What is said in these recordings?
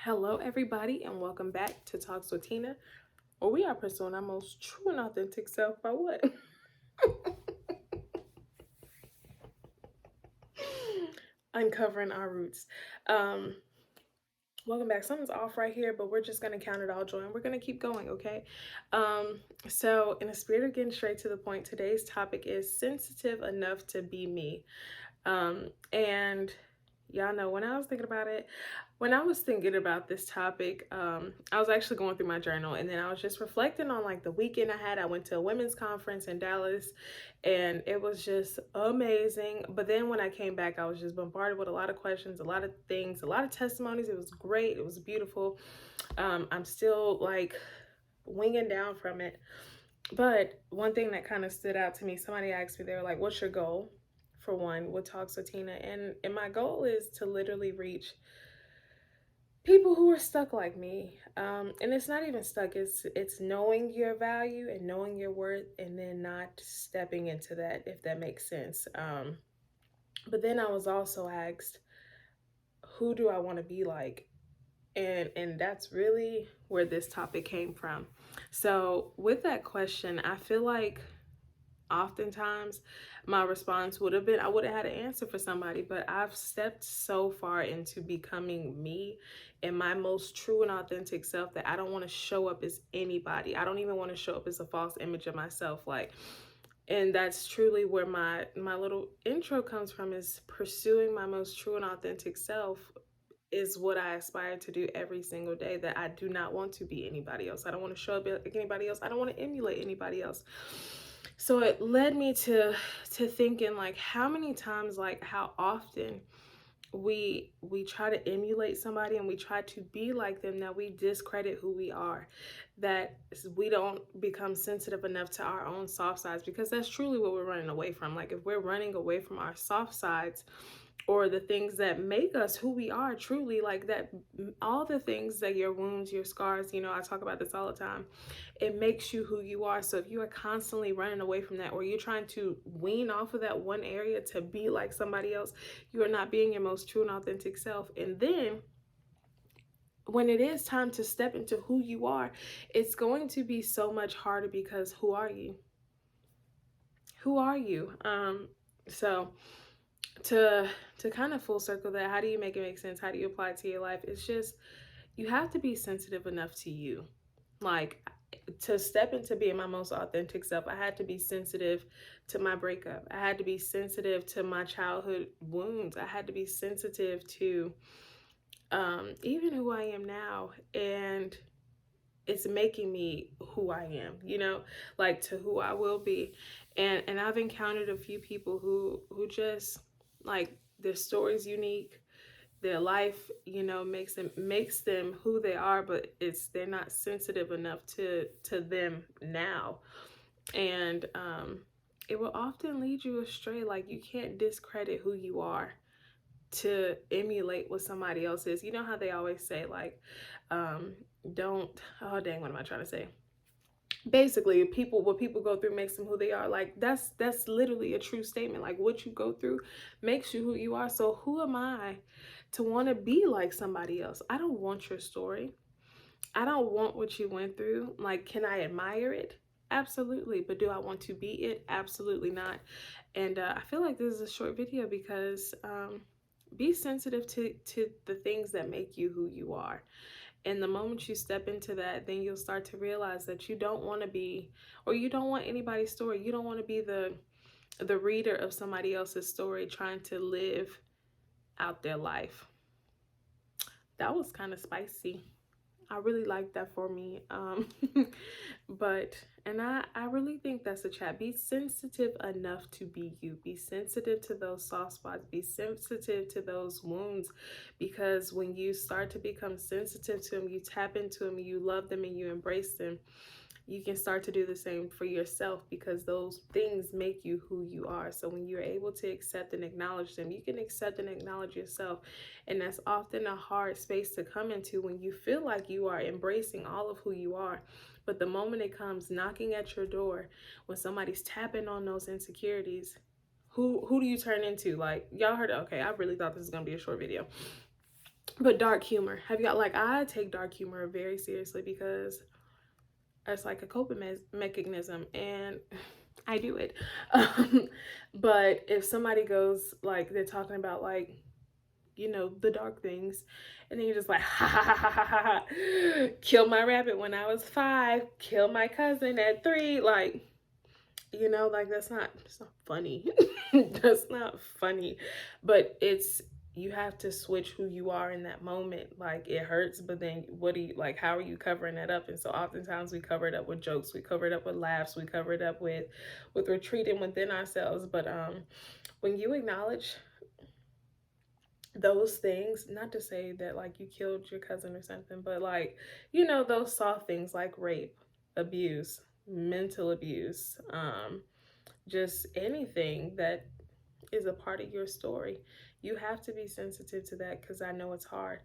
Hello, everybody, and welcome back to Talks with Tina, where we are pursuing our most true and authentic self by what? Uncovering our roots. Um, Welcome back. Something's off right here, but we're just gonna count it all joy and we're gonna keep going, okay? So in the spirit of getting straight to the point, today's topic is sensitive enough to be me. And y'all know when I was thinking about it, when I was thinking about this topic, I was actually going through my journal and then I was just reflecting on like the weekend I had. I went to a women's conference in Dallas and it was just amazing. But then when I came back, I was just bombarded with a lot of questions, a lot of things, a lot of testimonies. It was great. It was beautiful. I'm still like winging down from it. But one thing that kind of stood out to me, somebody asked me, they were like, what's your goal? For one, with Talks with Tina. And my goal is to literally reach people who are stuck like me. And it's not even stuck, it's knowing your value and knowing your worth and then not stepping into that, if that makes sense. But then I was also asked, who do I want to be like? And that's really where this topic came from. So with that question, I feel like oftentimes my response would have been I would have had an answer for somebody, but I've stepped so far into becoming me and my most true and authentic self that I don't want to show up as anybody. I don't even want to show up as a false image of myself, like. And that's truly where my little intro comes from, is pursuing my most true and authentic self is what I aspire to do every single day. That I do not want to be anybody else. I don't want to show up like anybody else. I don't want to emulate anybody else. So it led me to thinking, like, how many times, like how often we try to emulate somebody and we try to be like them, that we discredit who we are, that we don't become sensitive enough to our own soft sides, because that's truly what we're running away from. Like, if we're running away from our soft sides, or the things that make us who we are truly, like that, all the things that your wounds, your scars, I talk about this all the time, it makes you who you are. So if you are constantly running away from that, or you're trying to wean off of that one area to be like somebody else, you are not being your most true and authentic self. And then when it is time to step into who you are, it's going to be so much harder, because who are you? Who are you? So to kind of full circle that, how do you make it make sense? How do you apply it to your life? It's just, you have to be sensitive enough to you. Like, to step into being my most authentic self, I had to be sensitive to my breakup. I had to be sensitive to my childhood wounds. I had to be sensitive to even who I am now. And it's making me who I am, like, to who I will be. And I've encountered a few people who just, like, their story's unique, their life, makes them who they are, but they're not sensitive enough to them now. And it will often lead you astray. Like, you can't discredit who you are to emulate what somebody else is. You know how they always say, like, don't, oh dang, what am I trying to say? Basically, what people go through makes them who they are. Like, that's literally a true statement. Like, what you go through makes you who you are. So who am I to want to be like somebody else? I don't want your story. I don't want what you went through. Like, can I admire it? Absolutely. But do I want to be it? Absolutely not. And I feel like this is a short video because be sensitive to the things that make you who you are. And the moment you step into that, then you'll start to realize that you don't want to be, or you don't want anybody's story. You don't want to be the reader of somebody else's story, trying to live out their life. That was kind of spicy. I really like that for me. And I really think that's a chat. Be sensitive enough to be you. Be sensitive to those soft spots. Be sensitive to those wounds, because when you start to become sensitive to them, you tap into them, you love them, and you embrace them, you can start to do the same for yourself, because those things make you who you are. So when you're able to accept and acknowledge them, you can accept and acknowledge yourself. And that's often a hard space to come into, when you feel like you are embracing all of who you are. But the moment it comes knocking at your door, when somebody's tapping on those insecurities, who do you turn into? Like, y'all heard, okay, I really thought this was gonna be a short video. But dark humor. Have you got, like, I take dark humor very seriously because it's like a coping mechanism, and I do it. But if somebody goes, like, they're talking about, like, the dark things, and then you're just like, ha ha ha ha ha ha, ha. Kill my rabbit when I was 5, kill my cousin at 3, like, like it's not funny. That's not funny. But you have to switch who you are in that moment. Like, it hurts, but then what do you, like, how are you covering that up? And so oftentimes we cover it up with jokes, we cover it up with laughs, we cover it up with retreating within ourselves. But when you acknowledge those things, not to say that like you killed your cousin or something, but like, those soft things like rape, abuse, mental abuse, just anything that is a part of your story, you have to be sensitive to that, because I know it's hard.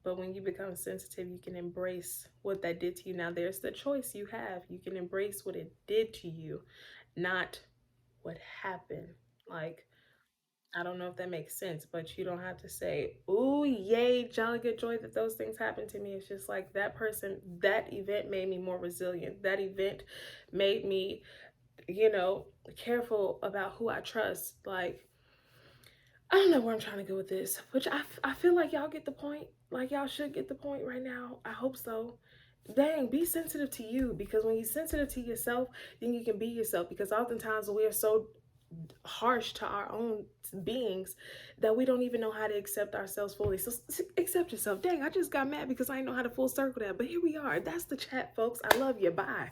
But when you become sensitive, you can embrace what that did to you. Now, there's the choice you have. You can embrace what it did to you, not what happened. Like, I don't know if that makes sense, but you don't have to say, "Ooh, yay, jolly good joy that those things happened to me." It's just like, that person, that event made me more resilient. That event made me, careful about who I trust. Like, I don't know where I'm trying to go with this, which I feel like y'all get the point. Like, y'all should get the point right now. I hope so. Dang, be sensitive to you, because when you're sensitive to yourself, then you can be yourself. Because oftentimes we are so harsh to our own beings that we don't even know how to accept ourselves fully. So accept yourself. Dang, I just got mad because I didn't know how to full circle that. But here we are. That's the chat, folks. I love you. Bye.